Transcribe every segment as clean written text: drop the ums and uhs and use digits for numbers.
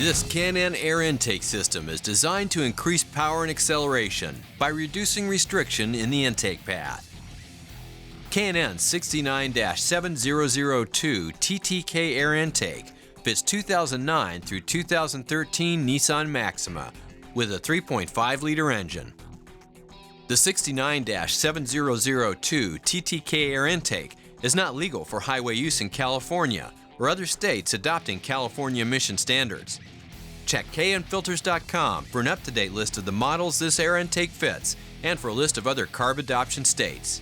This Can-Am air intake system is designed to increase power and acceleration by reducing restriction in the intake path. Can-Am 69-7002 TTK air intake fits 2009 through 2013 Nissan Maxima with a 3.5-liter engine. The 69-7002 TTK air intake is not legal for highway use in California or other states adopting California emission standards. Check knfilters.com for an up-to-date list of the models this air intake fits and for a list of other CARB adoption states.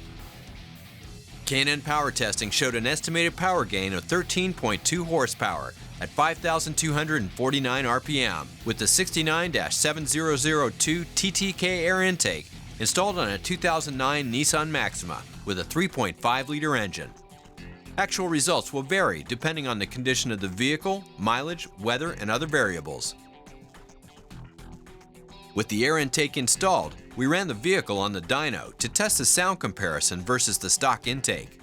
Can-Am power testing showed an estimated power gain of 13.2 horsepower at 5,249 RPM with the 69-7002 TTK air intake installed on a 2009 Nissan Maxima with a 3.5-liter engine. Actual results will vary depending on the condition of the vehicle, mileage, weather, and other variables. With the air intake installed, we ran the vehicle on the dyno to test the sound comparison versus the stock intake.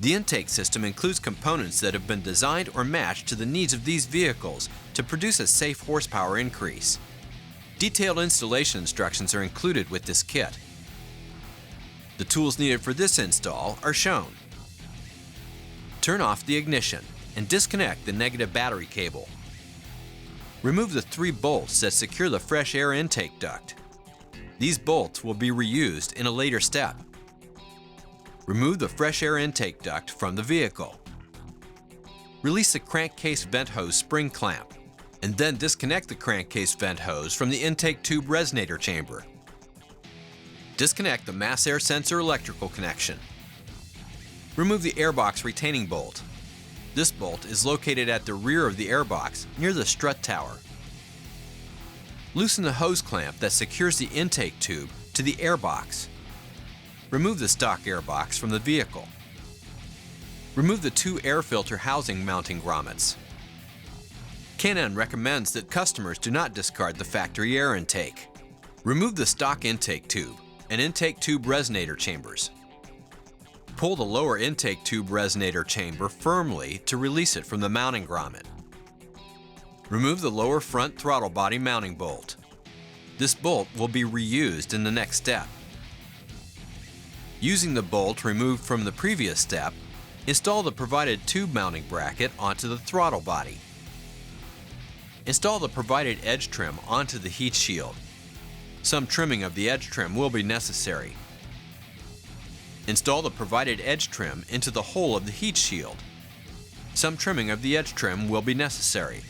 The intake system includes components that have been designed or matched to the needs of these vehicles to produce a safe horsepower increase. Detailed installation instructions are included with this kit. The tools needed for this install are shown. Turn off the ignition and disconnect the negative battery cable. Remove the 3 bolts that secure the fresh air intake duct. These bolts will be reused in a later step. Remove the fresh air intake duct from the vehicle. Release the crankcase vent hose spring clamp, and then disconnect the crankcase vent hose from the intake tube resonator chamber. Disconnect the mass air sensor electrical connection. Remove the airbox retaining bolt. This bolt is located at the rear of the airbox near the strut tower. Loosen the hose clamp that secures the intake tube to the airbox. Remove the stock airbox from the vehicle. Remove the 2 air filter housing mounting grommets. Can-Am recommends that customers do not discard the factory air intake. Remove the stock intake tube and intake tube resonator chambers. Pull the lower intake tube resonator chamber firmly to release it from the mounting grommet. Remove the lower front throttle body mounting bolt. This bolt will be reused in the next step. Using the bolt removed from the previous step, install the provided tube mounting bracket onto the throttle body. Install the provided edge trim onto the heat shield. Some trimming of the edge trim will be necessary. Install the provided edge trim into the hole of the heat shield. Some trimming of the edge trim will be necessary.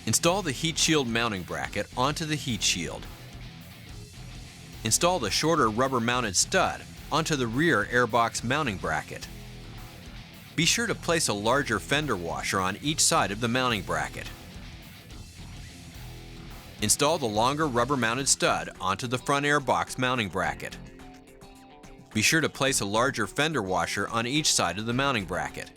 Install the heat shield mounting bracket onto the heat shield. Install the shorter rubber-mounted stud onto the rear airbox mounting bracket. Be sure to place a larger fender washer on each side of the mounting bracket. Install the longer rubber-mounted stud onto the front airbox mounting bracket. Be sure to place a larger fender washer on each side of the mounting bracket.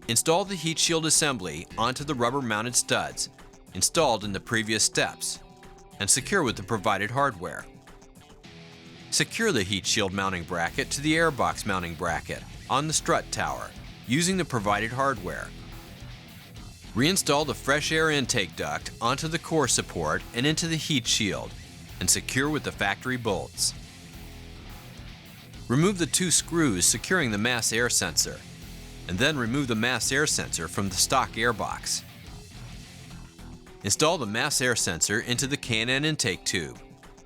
Install the heat shield assembly onto the rubber-mounted studs installed in the previous steps and secure with the provided hardware. Secure the heat shield mounting bracket to the airbox mounting bracket on the strut tower using the provided hardware. Reinstall the fresh air intake duct onto the core support and into the heat shield and secure with the factory bolts. Remove the 2 screws securing the mass air sensor and then remove the mass air sensor from the stock airbox. Install the mass air sensor into the Can-Am intake tube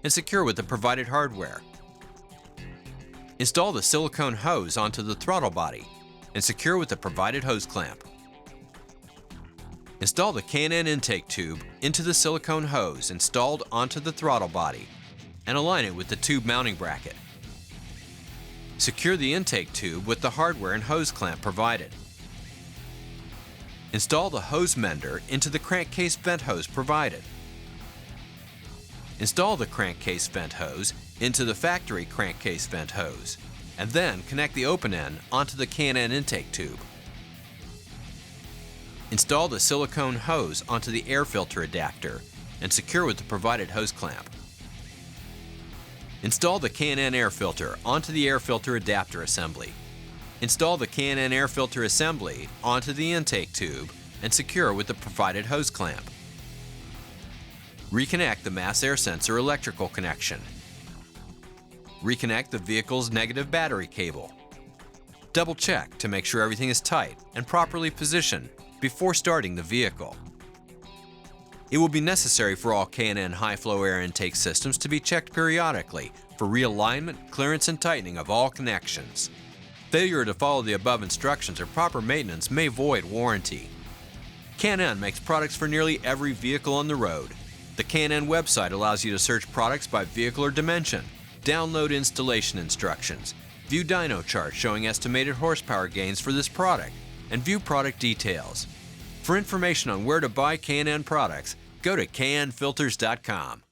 and secure with the provided hardware. Install the silicone hose onto the throttle body and secure with the provided hose clamp. Install the Can-Am intake tube into the silicone hose installed onto the throttle body and align it with the tube mounting bracket. Secure the intake tube with the hardware and hose clamp provided. Install the hose mender into the crankcase vent hose provided. Install the crankcase vent hose into the factory crankcase vent hose, and then connect the open end onto the Can-Am intake tube. Install the silicone hose onto the air filter adapter and secure with the provided hose clamp. Install the K&N air filter onto the air filter adapter assembly. Install the K&N air filter assembly onto the intake tube and secure with the provided hose clamp. Reconnect the mass air sensor electrical connection. Reconnect the vehicle's negative battery cable. Double check to make sure everything is tight and properly positioned before starting the vehicle. It will be necessary for all K&N high-flow air intake systems to be checked periodically for realignment, clearance, and tightening of all connections. Failure to follow the above instructions or proper maintenance may void warranty. K&N makes products for nearly every vehicle on the road. The K&N website allows you to search products by vehicle or dimension, download installation instructions, view dyno charts showing estimated horsepower gains for this product, and view product details. For information on where to buy K&N products, go to knfilters.com.